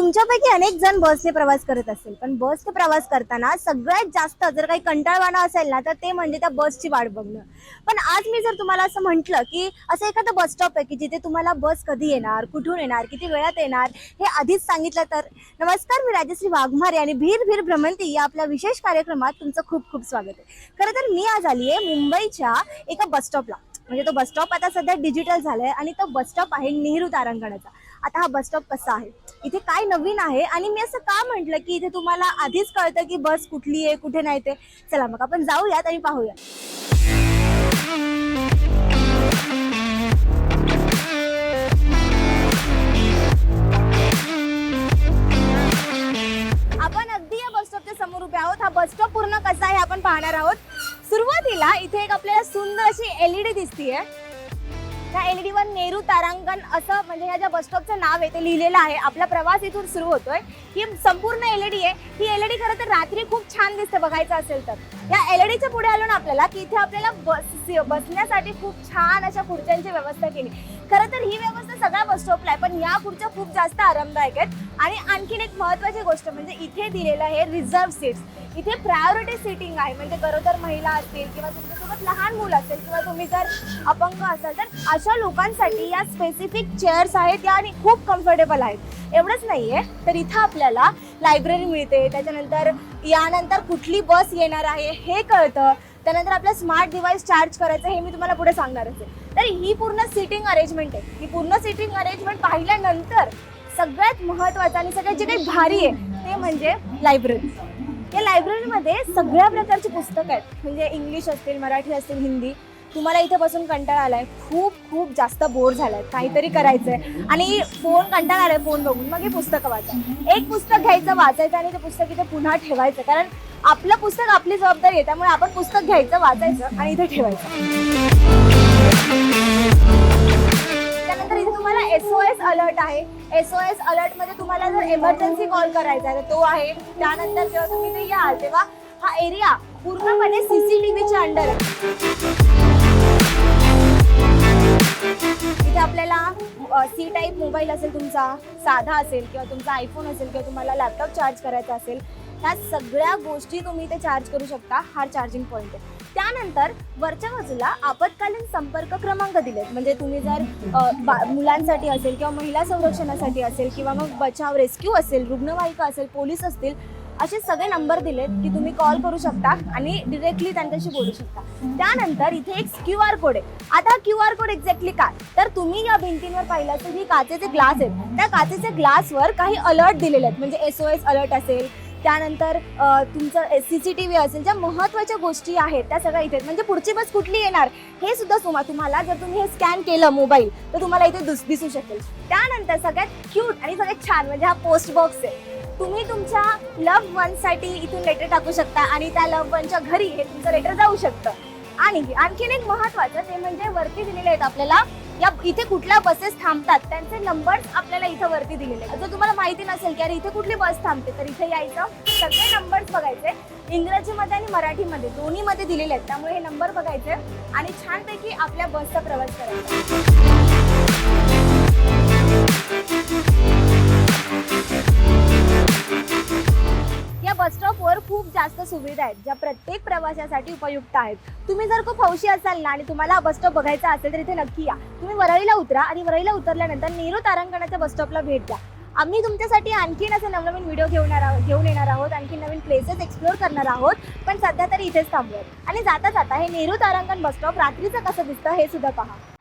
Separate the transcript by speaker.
Speaker 1: तुमच्यापैकी अनेक जण बसने प्रवास करत असेल, पण बसने प्रवास करताना सगळ्यात जास्त जर काही कंटाळवाणं असेल ना, तर ते म्हणजे त्या बसची वाट बघणं. पण आज मी जर तुम्हाला असं म्हटलं, की असं एखादा बस स्टॉप आहे, की जिथे तुम्हाला बस कधी येणार, कुठून येणार, किती वेळात येणार, हे आधीच सांगितलं तर. नमस्कार, मी राजश्री वाघमारे आणि भीर भीर भ्रमंती या आपल्या विशेष कार्यक्रमात तुमचं खूप खूप स्वागत आहे. खरं तर मी आज आली आहे मुंबईच्या एका बस स्टॉपला. म्हणजे तो बस स्टॉप आता सध्या डिजिटल झालाय आणि तो बस स्टॉप आहे नेहरू तारांगणाचा. आता हा बस स्टॉप कसा आहे, इथे काय नवीन आहे आणि मी असं का म्हटलं की इथे तुम्हाला आधीच कळतं की बस कुठली आहे कुठे नाही ते. चला मग आपण जाऊयात आणि पाहूया. आपण अगदी या बस स्टॉपच्या समोर उभे आहोत. हा बस स्टॉप पूर्ण कसा आहे आपण पाहणार आहोत. सुरुवातीला इथे एक आपल्याला सुंदर अशी एलईडी दिसतीये. त्या एलईडी वर नेहरू तारांगण असं म्हणजे ह्या ज्या बस स्टॉपचं नाव आहे ते लिहिलेलं आहे. आपला प्रवास इथून सुरू होतोय. ही संपूर्ण एलईडी आहे. ही एलईडी खरं तर रात्री खूप छान दिसते बघायचं असेल तर. या एलईडीच्या पुढे आलो ना आपल्याला की इथे आपल्याला बसण्यासाठी खूप छान अशा खुर्च्यांची व्यवस्था केली. खरं तर ही व्यवस्था सगळ्या बस स्टॉपला आहे, पण या खुर्च्या खूप जास्त आरामदायक आहेत. आणि आणखीन एक महत्त्वाची गोष्ट म्हणजे इथे दिलेलं आहे रिझर्व्ह सीट्स. इथे प्रायोरिटी सीटिंग आहे. म्हणजे गरोदर महिला असतील किंवा तुमच्यासोबत लहान मुलं असेल किंवा तुम्ही जर अपंग असाल तर अशा लोकांसाठी या स्पेसिफिक चेअर्स आहेत या आणि खूप कम्फर्टेबल आहेत. एवढंच नाहीये तर इथं आपल्याला लायब्ररी मिळते. त्याच्यानंतर यानंतर कुठली बस येणार आहे हे कळतं. त्यानंतर आपलं स्मार्ट डिव्हाइस चार्ज करायचं हे मी तुम्हाला पुढे सांगणारच आहे. तर ही पूर्ण सीटिंग अरेंजमेंट आहे. ही पूर्ण सीटिंग अरेंजमेंट पाहिल्यानंतर सगळ्यात महत्त्वाचं आणि सगळ्यात जे काही भारी आहे ते म्हणजे लायब्ररी. या लायब्ररीमध्ये सगळ्या प्रकारची पुस्तकं आहेत. म्हणजे इंग्लिश असतील, मराठी असतील, हिंदी. तुम्हाला इथे बसून कंटाळा आलाय, खूप खूप जास्त बोर झालाय, काहीतरी करायचंय आणि फोन कंटाळा आलाय फोन बघून, मग हे पुस्तकं वाचा. एक पुस्तक घ्यायचं, वाचायचं आणि ते पुस्तक इथे पुन्हा ठेवायचं. कारण आपलं पुस्तक आपली जबाबदारी आहे. त्यामुळे आपण पुस्तक घ्यायचं, वाचायचं आणि इथे ठेवायचं. त्यानंतर इथे तुम्हाला SOS अलर्ट आहे. SOS अलर्ट मध्ये तुम्हाला जर इमर्जन्सी कॉल करायचा आहे तर तो आहे. त्यानंतर जेव्हा तुम्ही इथे याल तेव्हा हा एरिया पूर्णपणे CCTVच्या अंडर आहे. इथे आपल्याला C टाईप मोबाईल असेल तुमचा, साधा असेल किंवा तुमचा आयफोन असेल किंवा तुम्हाला लॅपटॉप चार्ज करायचा असेल, ह्या सगळ्या गोष्टी तुम्ही इथे चार्ज करू शकता. हा चार्जिंग पॉईंट आहे. त्यानंतर वरच्या बाजूला आपत्कालीन संपर्क क्रमांक दिलेत. म्हणजे तुम्ही जर मुलांसाठी असेल किंवा महिला संरक्षणासाठी असेल किंवा मग बचाव रेस्क्यू असेल, रुग्णवाहिका असेल, पोलीस असतील, असे सगळे नंबर दिलेत की तुम्ही कॉल करू शकता आणि डिरेक्टली त्यांच्याशी बोलू शकता. त्यानंतर इथे एक QR कोड आहे. आता QR कोड एक्झॅक्टली काय, तर तुम्ही या भिंतींवर पाहिलं तर ही काचेचे ग्लास आहेत. त्या काचेच्या ग्लासवर काही अलर्ट दिलेले आहेत. म्हणजे SOS अलर्ट असेल, त्यानंतर तुमचं CCTV असेल, ज्या महत्त्वाच्या गोष्टी आहेत त्या सगळ्या इथे. म्हणजे पुढची बस कुठली येणार हे सुद्धा तुम्हाला जर तुम्ही हे स्कॅन केलं मोबाईल तर तुम्हाला इथे दिसू शकेल. त्यानंतर सगळ्यात क्यूट आणि सगळ्यात छान म्हणजे हा पोस्ट बॉक्स आहे. तुम्ही तुमच्या लव्ह वनसाठी इथून लेटर टाकू शकता आणि त्या लव्ह वनच्या घरी हे तुमचं लेटर जाऊ शकतं. आणि आणखीन एक महत्त्वाचं ते म्हणजे वरती दिलेले आहेत आपल्याला या इथे कुठल्या बसेस थांबतात त्यांचे नंबर्स आपल्याला इथं वरती दिलेले आहेत. जर तुम्हाला माहिती नसेल की अरे इथे कुठली बस थांबते तर इथे यायचं, सगळे नंबर्स बघायचे. इंग्रजीमध्ये आणि मराठीमध्ये दोन्हीमध्ये दिलेले आहेत. त्यामुळे हे नंबर बघायचे आणि छानपैकी आपल्या बसचा प्रवास करायचा. या बस स्टॉपवर खूप जास्त सुविधा आहेत ज्या प्रत्येक प्रवाशासाठी उपयुक्त आहेत. तुम्ही जर खूप हौशी असाल ना आणि तुम्हाला हा बस स्टॉप बघायचा असेल तर इथे नक्की या. तुम्ही वरळीला उतरा आणि वरळीला उतरल्यानंतर नेहरू तारांगणाच्या बस स्टॉपला भेट द्या. आम्ही तुमच्यासाठी आणखीन असे नवनवीन व्हिडिओ घेऊन येणार आहोत. आणखी नवीन प्लेसेस एक्सप्लोर करणार आहोत. पण सध्या तरी इथेच थांबूयात आणि जाता जाता हे नेहरू तारांगण बस स्टॉप रात्रीचं कसं दिसतं हे सुद्धा पहा.